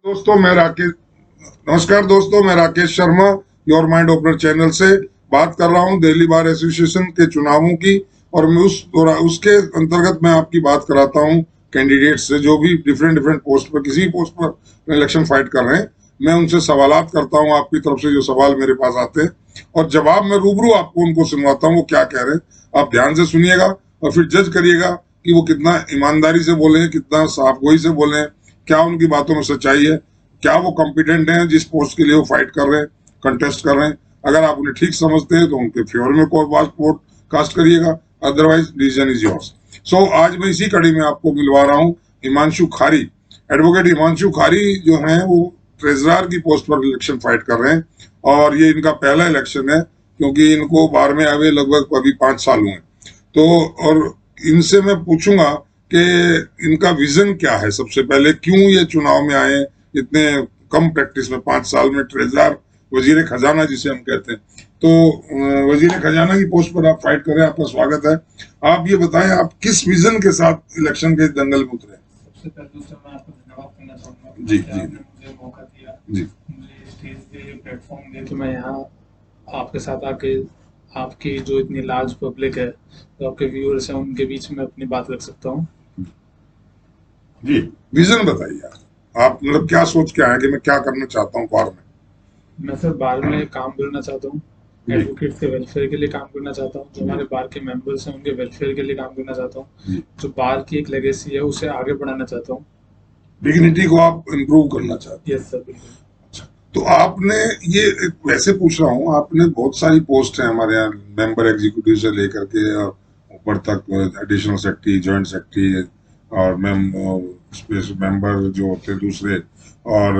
दोस्तों मैं राकेश नमस्कार दोस्तों, मैं Rakesh Sharma your mind opener channel से बात कर रहा हूं दिल्ली बार एसोसिएशन के चुनावों की। और मैं उसके अंतर्गत मैं आपकी बात कराता हूं कैंडिडेट से जो भी डिफरेंट डिफरेंट पोस्ट पर किसी पोस्ट पर इलेक्शन फाइट कर रहे हैं। मैं उनसे सवालात करता हूं, आपकी तरफ से जो सवाल मेरे पास आते हैं और जवाब मैं रूबरू आपको उनको सुनवाता हूँ वो क्या कह रहे हैं। आप ध्यान से सुनिएगा और फिर जज करिएगा कि वो कितना ईमानदारी से बोले हैं, कितना साफगोई से बोले हैं, क्या उनकी बातों में सच्चाई है, क्या वो कॉम्पिटेंट हैं जिस पोस्ट के लिए वो फाइट कर रहे हैं, कंटेस्ट कर रहे हैं। अगर आप उन्हें ठीक समझते हैं तो उनके फेवर में वोट कास्ट करिएगा, अदरवाइज डिसीजन इज योर्स। सो आज मैं इसी कड़ी में आपको मिलवा रहा हूँ हिमांशु खारी। एडवोकेट हिमांशु खारी जो हैं वो ट्रेजरार की पोस्ट पर इलेक्शन फाइट कर रहे हैं और ये इनका पहला इलेक्शन है क्योंकि इनको बार में आए लगभग अभी 5 साल हुए। तो और इनसे मैं पूछूंगा कि इनका विजन क्या है, सबसे पहले क्यों ये चुनाव में आए इतने कम प्रैक्टिस में, 5 साल में ट्रेजरार वजीर खजाना जिसे हम कहते हैं। तो वजीर खजाना की पोस्ट पर आप फाइट कर रहे हैं, आपका स्वागत है। आप ये बताएं आप किस विजन के साथ इलेक्शन के दंगल में उतरे? सबसे पहले तो मैं आपको धन्यवाद करना चाहूंगा जी कि जी आपने मुझे मौका दिया, जी मुझे स्टेज पे प्लेटफॉर्म दिया कि मैं यहाँ आपके साथ आके आपकी जो इतनी लार्ज पब्लिक है, तो आपके व्यूअर्स हैं, उनके बीच में अपनी बात रख सकता हूँ। जी विजन बताइए आप मतलब क्या सोच के आए कि मैं क्या करना चाहता हूँ बार में? मैं सर बार में काम करना चाहता हूँ, जी एडवोकेट्स के वेलफेयर के लिए काम करना चाहता हूँ, जो हमारे बार के मेंबर्स हैं उनके वेलफेयर के लिए काम करना चाहता हूँ, जी जो बार की एक लेगेसी है उसे आगे बढ़ाना चाहता हूँ। डिग्निटी को आप इम्प्रूव करना चाहते हैं। यस सर, बिल्कुल। अच्छा, तो आपने ये वैसे पूछ रहा हूँ, आपने बहुत सारी पोस्ट है हमारे यहाँ, मेंबर एग्जीक्यूटिव से लेकर के और ऊपर तक एडिशनल सेक्रेटरी, जॉइंट सेक्रेटरी और स्पेस मेंबर जो होते हैं दूसरे, और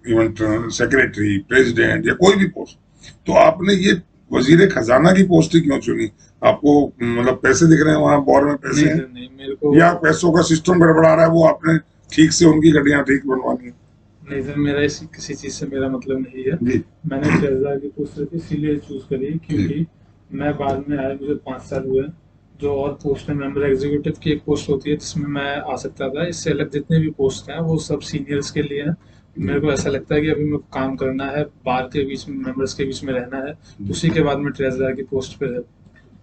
इवन सेक्रेटरी, प्रेसिडेंट या कोई भी पोस्ट। तो आपने ये वजीर खजाना की पोस्ट ही क्यों चुनी? आपको मतलब पैसे दिख रहे हैं वहां बोर में पैसे नहीं हैं सर, नहीं मेरे को या पैसों का सिस्टम गड़बड़ा रहा है, वो आपने ठीक से उनकी गड्डियां ठीक बनवानी है? नहीं सर, मेरा किसी चीज से मेरा मतलब नहीं है। जी मैंने ट्रेजर की पोस्ट सिर्फ इसीलिए चूज करी जी क्योंकि मैं बाद में आया, मुझे 5 साल हुए। जो और पोस्ट है, मेंबर एग्जीक्यूटिव की एक पोस्ट होती है जिसमें मैं आ सकता था, इससे अलग जितने भी पोस्ट हैं वो सब सीनियर्स के लिए हैं। मेरे को ऐसा लगता है कि अभी मेरे को काम करना है, बार के बीच में, मेंबर्स के बीच में रहना है। उसी के बाद में ट्रेजर की पोस्ट पे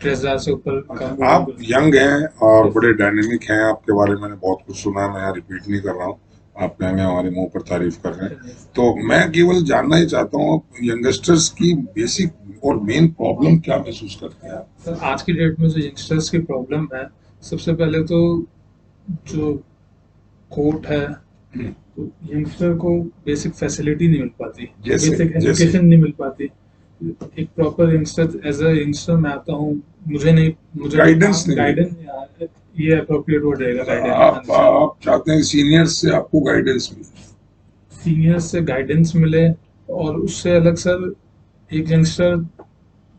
ट्रेजर से ऊपर काम आप यंग हैं और Yes. बड़े डायनेमिक हैं, आपके बारे में मैंने बहुत कुछ सुना है, मैं यहाँ रिपीट नहीं कर रहा हूँ। आप यंग हैं, हमारे मुंह पर तारीफ कर रहे हैं। तो मैं केवल जानना ही चाहता हूँ यंगस्टर्स की बेसिक और मेन प्रॉब्लम क्या महसूस करते हैं आप? सर आज की डेट में जो यंगस्टर्स की प्रॉब्लम है, सबसे पहले तो जो कोर्ट है, हम्म, तो यंगस्टर को बेसिक फैसिलिटी नहीं मिल पाती, जैसे बेसिक जैसे एजुकेशन नहीं मिल पाती। एक proper youngster, as a youngster मैं आता हूँ, मुझे गाइडेंस नहीं मिलता। गाइडेंस नहीं आ रहा है। ये अप्रोप्रिएट वर्ड रहेगा, गाइडेंस। आप चाहते हैं सीनियर्स से आपको गाइडेंस मिले? सीनियर से गाइडेंस मिले, और उससे अलग सर, एक यंगस्टर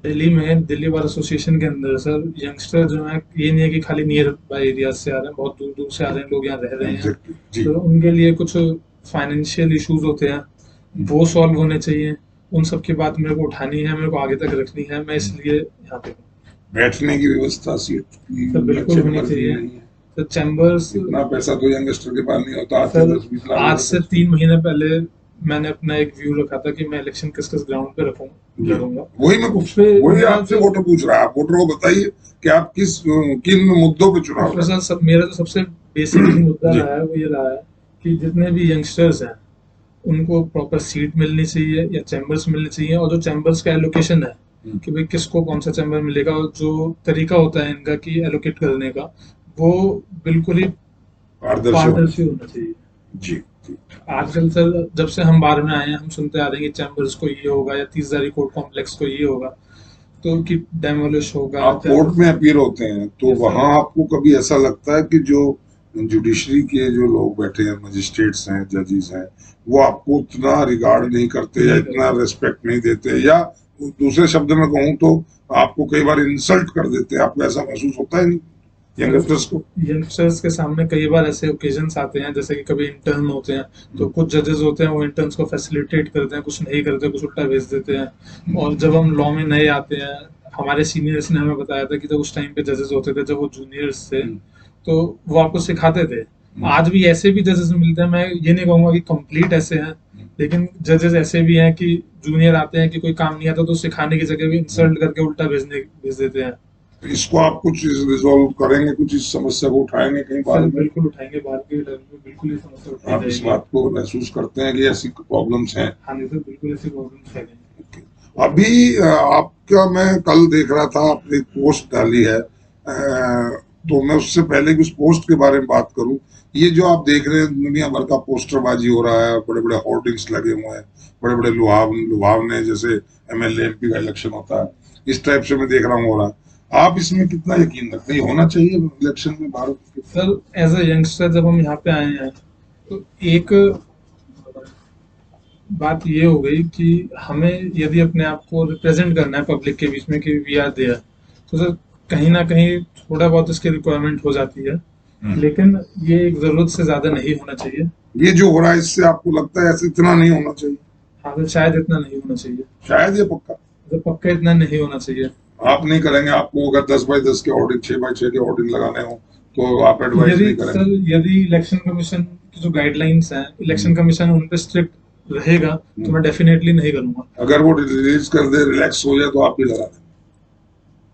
दिल्ली में, दिल्ली बार एसोसिएशन के अंदर सर, यंगस्टर जो है, ये नहीं है कि खाली नियर बाई एरिया से आ रहे हैं, बहुत दूर दूर से आ रहे हैं लोग, यहाँ रह रहे हैं। एग्जैक्टली जी। तो उनके लिए कुछ फाइनेंशियल इश्यूज होते हैं, वो सॉल्व होने चाहिए। उन सब की बात मेरे को उठानी है, मेरे को आगे तक रखनी है, मैं इसलिए यहाँ पे हूँ। बैठने की व्यवस्था सीट की सर बिल्कुल अच्छे होनी नंबर की चाहिए। नहीं है। सर चैम्बर्स, इतना पैसा तो यंगस्टर के पास नहीं होता, आज से सर 10-20 लाख आज रुपए से खर्च। 3 महीने पहले मैंने अपना एक व्यू रखा था कि मैं इलेक्शन किस किस ग्राउंड पे जी लड़ूंगा। वही मैं उस पे वही मेरा आपसे जो वोटर पूछ रहा है। आप वोटर को बताइए कि आप किन मुद्दों पे चुनाव उसमें लड़ रहे सर मेरा जो सबसे बेसिक जो मुद्दा हैं? जी रहा है वो ये रहा है कि जितने भी यंगस्टर्स हैं उनको प्रॉपर सीट मिलनी चाहिए या चैम्बर्स मिलनी चाहिए, और जो चैम्बर्स का एलोकेशन है कि भाई किसको कौन सा चैम्बर मिलेगा, और जो तरीका होता है इनका कि एलोकेट करने का, वो बिल्कुल ही पारदर्शी होना पारदर्शी चाहिए। होना चाहिए। जी जी आजकल सर जब से हम बाहर में आए हैं, हम सुनते आ रहे हैं कि चैम्बर्स को ये होगा, या 30,000 कोर्ट कॉम्प्लेक्स को ये होगा, तो कि डेमोलिश होगा आप कोर्ट में अपीयर होते हैं तो यस वहां सर। आपको कभी ऐसा लगता है कि जो जुडिशरी के जो लोग बैठे हैं, मजिस्ट्रेट्स हैं, जजेस हैं, वो आपको उतना रिगार्ड नहीं करते या नहीं इतना करते। रेस्पेक्ट नहीं देते, या दूसरे शब्द में कहूँ तो आपको कई बार इंसल्ट कर देते हैं? आपको ऐसा महसूस होता है यंगस्टर्स को? यंगस्टर्स के सामने कई बार ऐसे ओकेजन्स आते हैं, जैसे कि कभी इंटर्न होते हैं, तो कुछ जजेस होते हैं वो इंटर्न्स को फैसिलिटेट करते हैं, कुछ नहीं करते, कुछ उल्टा भेज देते हैं। और जब हम लॉ में नए आते हैं, हमारे सीनियर्स ने हमें बताया था कि जब उस टाइम पे जजेस होते थे, जब वो जूनियर्स थे, तो वो आपको सिखाते थे आज भी ऐसे भी जजेस मिलते हैं, मैं ये नहीं कहूंगा कि कंप्लीट ऐसे हैं, लेकिन जजेस ऐसे भी हैं कि जूनियर आते हैं कि कोई काम नहीं आता तो सिखाने की जगह भी इंसल्ट करके उल्टा भेज देते हैं। तो इसको आप कुछ रिजॉल्व करेंगे, कुछ इस समस्या को उठाएंगे कहीं सर बाद में? बिल्कुल उठाएंगे, बाहर के लेवल पे बिल्कुल ये समस्या उठाई आप इस जाएगी। बात को महसूस करते हैं कि ऐसी प्रॉब्लम्स हैं? हाँ जी सर, बिल्कुल ऐसी प्रॉब्लम्स है। ओके। अभी आपका मैं कल देख रहा था, आपने एक पोस्ट डाली है, तो मैं उससे पहले कि उस पोस्ट के बारे में बात करूं, ये जो आप देख रहे हैं दुनिया भर का पोस्टरबाजी हो रहा है, बड़े बड़े होर्डिंग्स लगे हुए हैं, बड़े बड़े लुभावने, जैसे एमएलए एमपी का इलेक्शन होता है, इस टाइप से मैं देख रहा हूँ हो रहा है। आप इसमें कितना यकीन रखते हैं, ये होना चाहिए इलेक्शन में भारत के? सर एज अ यंगस्टर जब हम यहाँ पे आए हैं तो एक बात ये हो गई कि हमें यदि अपने आप को रिप्रेजेंट करना है पब्लिक के बीच में कि वी आर देयर, तो सर कहीं ना कहीं थोड़ा बहुत इसकी रिक्वायरमेंट हो जाती है, लेकिन ये एक जरूरत से ज्यादा नहीं होना चाहिए। ये जो हो रहा है इससे आपको लगता है ऐसे इतना नहीं होना चाहिए? हाँ सर, शायद इतना नहीं होना चाहिए। शायद, ये पक्का? सर पक्का इतना नहीं होना चाहिए। आप नहीं करेंगे? आपको अगर 10x10 के ऑर्डिंग, 6x6 के ऑर्डिंग लगाने हो तो आप एडवाइस यदि नहीं करेंगे? सर यदि इलेक्शन कमीशन की जो गाइडलाइंस हैं, इलेक्शन कमीशन उन पे स्ट्रिक्ट रहेगा तो मैं डेफिनेटली नहीं करूंगा। अगर वो रिलीज कर दे, रिलैक्स हो जाए, तो आप भी लगा देंगे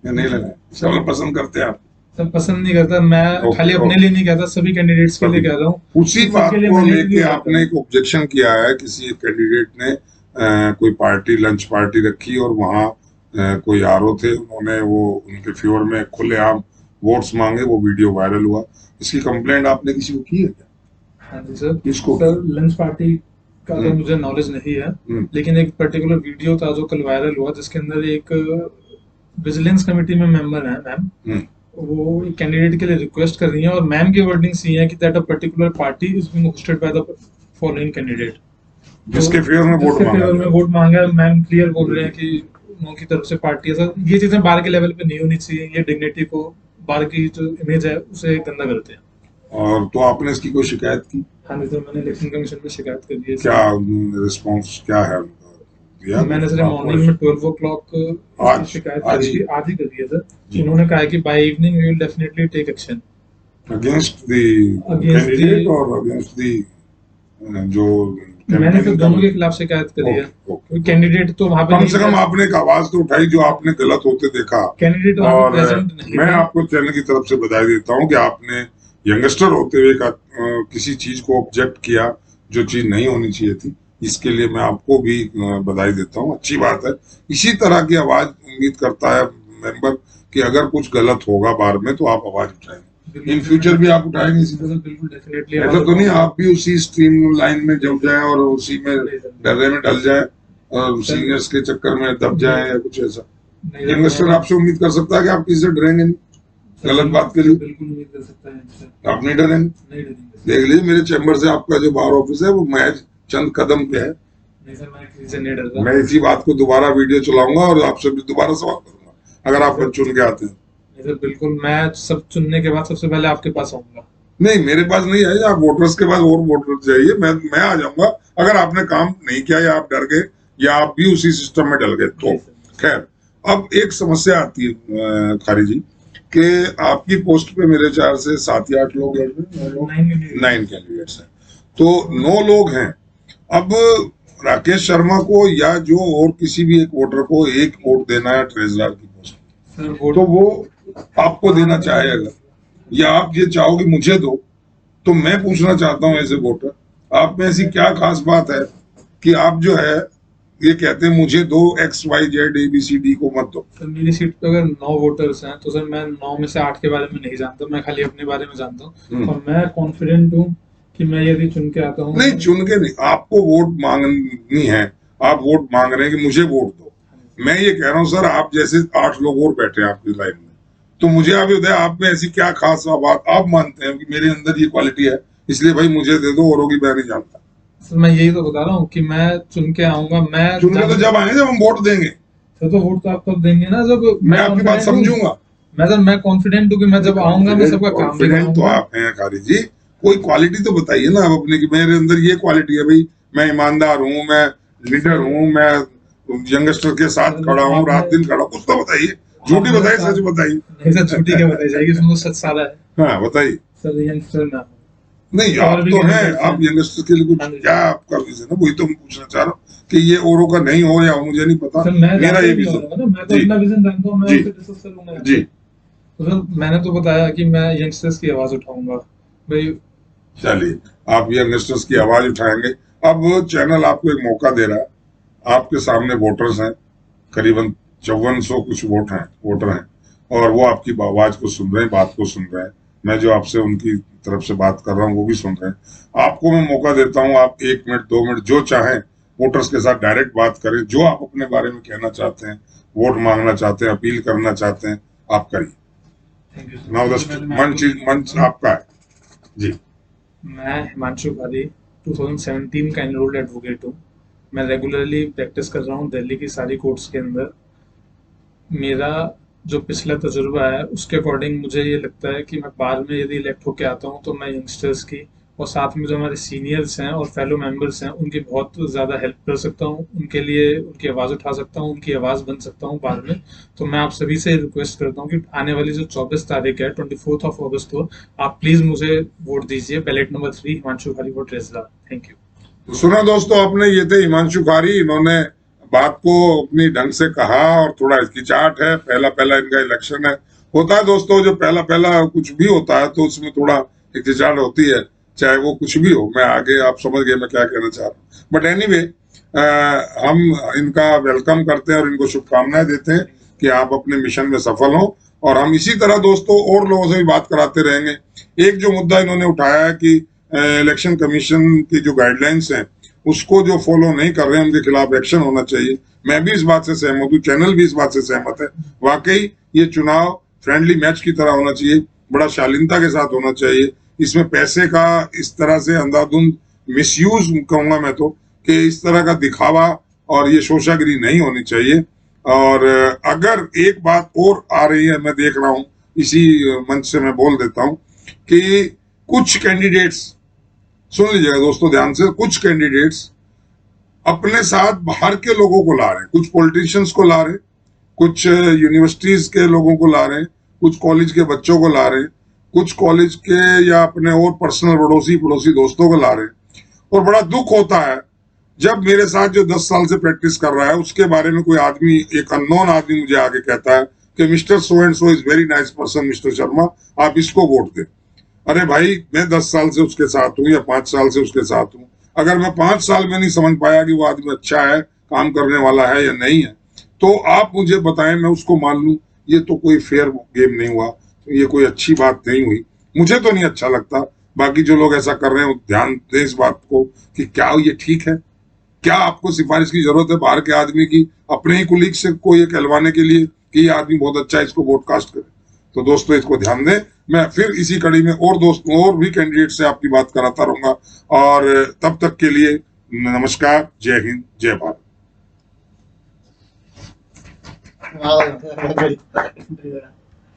या नहीं लगाए? सब पसंद करते हैं आप? सब पसंद नहीं करता, मैं खाली अपने लिए नहीं कहता, सभी कैंडिडेट्स के लिए कह रहा हूँ। उसी बात को लेके आपने एक ऑब्जेक्शन किया है, किसी एक कैंडिडेट ने कोई पार्टी, लंच पार्टी रखी और वहां कोई आरओ थे, उन्होंने वो उनके फेवर में खुलेआम वोट्स मांगे, वो वीडियो वायरल हुआ। इसकी कंप्लेंट आपने किसी को की है क्या? हाँ जी सर। किसको? सर लंच पार्टी का तो मुझे नॉलेज नहीं है, लेकिन एक पर्टिकुलर वीडियो था जो कल वायरल हुआ, जिसके अंदर एक विजिलेंस कमेटी में मेंबर है मैम, वो कैंडिडेट के लिए रिक्वेस्ट कर रही है और मैम की वर्डिंग्स ये है कि that a particular party is being hosted by the following candidate, जिसके फेवर में वोट मांगा है। मैम क्लियर बोल रहे हैं कि उनकी तरफ से पार्टी है। सर ये चीजें बार के लेवल पे नहीं होनी चाहिए, ये डिग्निटी को, बार की जो इमेज है उसे गंदा करते हैं। और तो आपने इसकी कोई शिकायत की? हाँ सर, मैंने इलेक्शन कमीशन में शिकायत कर दी है। क्या रिस्पांस क्या है दिया? मैंने सर मॉर्निंग में 12 o'clock शिकायत करी थी, आज ही करी है सर। उन्होंने कहा है कि by evening we will definitely take action against the candidate और अगेंस्ट द जो मैंने तो दोनों के खिलाफ शिकायत करी है। कैंडिडेट तो वहां पे कम से कम आपने एक आवाज तो उठाई जो आपने गलत होते देखा। कैंडिडेट और मैं आपको चैनल की तरफ से बधाई देता हूं कि आपने यंगस्टर होते हुए किसी चीज को ऑब्जेक्ट किया जो चीज नहीं होनी चाहिए थी। इसके लिए मैं आपको भी बधाई देता हूं, अच्छी बात है। इसी तरह की आवाज उम्मीद करता है मेंबर कि अगर कुछ गलत होगा बार में तो आप आवाज उठाएंगे, इन फ्यूचर भी आप उठाएंगे इसी तरह? बिल्कुल डेफिनेटली। ऐसा तो नहीं आप भी उसी स्ट्रीम लाइन में जम जाए और उसी में डरने में डल जाए और सीनियर्स के चक्कर में दब जाए या कुछ ऐसा? यंगस्टर आपसे उम्मीद कर सकता है कि आप किसी से डरेंगे नहीं गलत बात के लिए? बिल्कुल उम्मीद कर सकता है। आप नहीं डरेंगे? देख लीजिए मेरे चैम्बर से आपका जो बार ऑफिस है वो महज चंद कदम पे है। नहीं सर, मैं किसी से नहीं डरता। मैं इसी बात को दोबारा वीडियो चलाऊंगा और आपसे भी दोबारा सवाल करूंगा अगर आप चुन के आते हैं। सर बिल्कुल, मैं सब चुनने के बाद सबसे पहले आपके पास आऊंगा। नहीं, मेरे पास नहीं आइए, आप वोटर्स के पास और वोटर चाहिए, मैं आ जाऊंगा। अगर आपने काम नहीं किया या आप डर गए या आप भी उसी सिस्टम में डल गए तो खैर। अब एक समस्या आती है खारी जी कि आपकी पोस्ट पे मेरे 4 से 7 या 8 लोग हैं, 9 कैंडिडेट्स हैं, तो 9 लोग हैं। अब राकेश शर्मा को या जो और किसी भी एक वोटर को एक वोट देना है ट्रेजरर की पोस्ट, तो वो आपको देना चाहेगा या आप ये चाहोगे मुझे दो, तो मैं पूछना चाहता हूं एज ए वोटर, आप में ऐसी क्या खास बात है कि आप जो है ये कहते हैं मुझे दो XYZ ABCD को मत दो? सर मेरी सीट पे अगर 9 वोटर्स हैं तो सर मैं 9 में से 8 के बारे में नहीं जानता, मैं खाली अपने बारे में जानता हूँ और मैं कॉन्फिडेंट हूँ कि मैं यदि चुन के आता हूँ। नहीं, चुन के नहीं, आपको वोट मांगनी है, आप वोट मांग रहे हैं कि मुझे वोट दो। मैं ये कह रहा हूँ सर, आप जैसे 8 लोग और बैठे हैं आपकी लाइन में, तो मुझे आप बताए आप में ऐसी क्या खास बात आप मानते हैं कि मेरे अंदर ये क्वालिटी है इसलिए भाई मुझे दे दो, औरों की मैं नहीं जानता? सर मैं यही तो बता रहा हूँ कि मैं चुन के आऊंगा। मैं चुन के तो जब आएंगे जब हम वोट देंगे। सर तो वोट तो आप कब देंगे ना, जब मैं आपकी बात समझूंगा। मैं कॉन्फिडेंट हूँ कि मैं जब आऊंगा मैं सबका काम भी करूंगा। तो आप हैं खारी जी, कोई क्वालिटी तो बताइए ना आप अपने की मेरे अंदर ये क्वालिटी है भाई, मैं ईमानदार हूँ, मैं लीडर हूँ, मैं यंगस्टर के साथ खड़ा हूँ, रात दिन खड़ा हूँ, कुछ तो बताइए। झूठी बताइए, सच बताइए। नहीं सर, झूठी क्या बताई जाएगी, इसमें सच सारा है। हाँ बताइए। सर यंगस्टर ना नहीं, और आप भी तो हैं, कैंडिडेट्स आप हैं। यंगस्टर्स के लिए कुछ हाँ जी। क्या आपका विजन है, वही तो मैं पूछना चाह रहा हूँ कि ये औरों का नहीं हो या हो, मुझे नहीं पता, सर मैं मेरा जानता ये ही नहीं हो विजन। रहा ना, मैं तो जी अपना विजन जानता हूँ, मैं जी उससे डिस्कस करूंगा यहाँ जी। पे। तो सर मैंने तो बताया कि मैं यंगस्टर्स की आवाज उठाऊंगा भाई। चलिए, आप यंगस्टर्स की आवाज उठाएंगे। अब चैनल आपको एक मौका दे रहा है, आपके सामने वोटर्स हैं, करीबन 5400 कुछ वोटर हैं, और वो आपकी आवाज को सुन रहे हैं, बात को सुन रहे हैं। मैं जो आपसे उनकी तरफ से बात कर रहा हूँ वो भी सुन रहे हैं। आपको मैं मौका देता हूँ, आप 1 मिनट 2 मिनट जो चाहें वोटर्स के साथ डायरेक्ट बात करें, जो आप अपने बारे में कहना चाहते हैं, वोट मांगना चाहते हैं, अपील करना चाहते हैं, आप करिए। Thank you sir. नाउ सबसे पहले मैं आपको मंच बताऊं, आपका है। जी मैं हिमांशु खादी 2017 का एनरोल्ड एडवोकेट हूँ। मैं रेगुलरली प्रैक्टिस कर रहा हूँ दिल्ली की सारी कोर्ट्स के अंदर। मेरा जो पिछला तजुर्बा है उसके अकॉर्डिंग मुझे ये लगता है कि मैं बाद में यदि इलेक्ट होके आता हूँ तो मैं यंगस्टर्स की और साथ में जो हमारे सीनियर्स हैं और फेलो मेंबर्स हैं उनकी बहुत ज़्यादा हेल्प कर सकता हूँ, उनके लिए उनकी आवाज़ उठा सकता हूँ, उनकी आवाज़ बन सकता हूँ बाद में। तो मैं आप सभी से रिक्वेस्ट करता हूँ कि आने वाली जो 24 तारीख है, 24 अगस्त को, आप प्लीज़ मुझे वोट दीजिए। बैलेट नंबर 3 हिमांशु खाली वोट रेजला। Thank you. तो सुना दोस्तों, आपने, ये थे हिमांशु खारी। इन्होंने बात को अपनी ढंग से कहा और थोड़ा हिचकिचाहट है, पहला पहला इनका इलेक्शन है। होता है दोस्तों, जो पहला पहला कुछ भी होता है तो उसमें थोड़ा हिचकिचाहट होती है, चाहे वो कुछ भी हो। मैं आगे, आप समझ गए मैं क्या कहना चाह रहा हूँ। बट एनीवे, हम इनका वेलकम करते हैं और इनको शुभकामनाएं देते हैं कि आप अपने मिशन में सफल हो। और हम इसी तरह दोस्तों और लोगों से भी बात कराते रहेंगे। एक जो मुद्दा इन्होंने उठाया है कि इलेक्शन कमीशन की जो गाइडलाइंस हैं उसको जो फॉलो नहीं कर रहे हैं उनके खिलाफ एक्शन होना चाहिए। मैं भी इस बात से सहमत हूँ, चैनल भी इस बात से सहमत है। वाकई ये चुनाव फ्रेंडली मैच की तरह होना चाहिए, बड़ा शालीनता के साथ होना चाहिए। इसमें पैसे का इस तरह से अंधाधुंध मिसयूज कहूंगा मैं तो, कि इस तरह का दिखावा और ये शोशागिरी नहीं होनी चाहिए। और अगर एक बात और आ रही है, मैं देख रहा हूँ, इसी मंच से मैं बोल देता हूँ कि कुछ कैंडिडेट्स, सुन लीजिएगा दोस्तों ध्यान से, कुछ कैंडिडेट्स अपने साथ बाहर के लोगों को ला रहे हैं, कुछ पॉलिटिशियंस को ला रहे हैं, कुछ यूनिवर्सिटीज के लोगों को ला रहे हैं, कुछ कॉलेज के बच्चों को ला रहे हैं, कुछ कॉलेज के या अपने और पर्सनल पड़ोसी पड़ोसी दोस्तों को ला रहे हैं। और बड़ा दुख होता है जब मेरे साथ जो 10 साल से प्रैक्टिस कर रहा है उसके बारे में कोई आदमी, एक अननोन आदमी मुझे आके कहता है कि mister so and so is very nice person mister Sharma, आप इसको वोट दें। अरे भाई, मैं 10 साल से उसके साथ हूँ या 5 साल से उसके साथ हूँ। अगर मैं 5 साल में नहीं समझ पाया कि वो आदमी अच्छा है, काम करने वाला है या नहीं है, तो आप मुझे बताएं, मैं उसको मान लूं। ये तो कोई फेयर गेम नहीं हुआ, ये कोई अच्छी बात नहीं हुई, मुझे तो नहीं अच्छा लगता। बाकी जो लोग ऐसा कर रहे हैं वो ध्यान दें इस बात को कि क्या ये ठीक है। क्या आपको सिफारिश की जरूरत है बाहर के आदमी की, अपने ही कुलीग से को ये कहलवाने के लिए कि ये आदमी बहुत अच्छा है, इसको वोट कास्ट करें? तो दोस्तों इसको ध्यान दें। मैं फिर इसी कड़ी में और दोस्तों और भी कैंडिडेट से आपकी बात कराता रहूंगा। और तब तक के लिए नमस्कार, जय हिंद, जय भारत। Wow,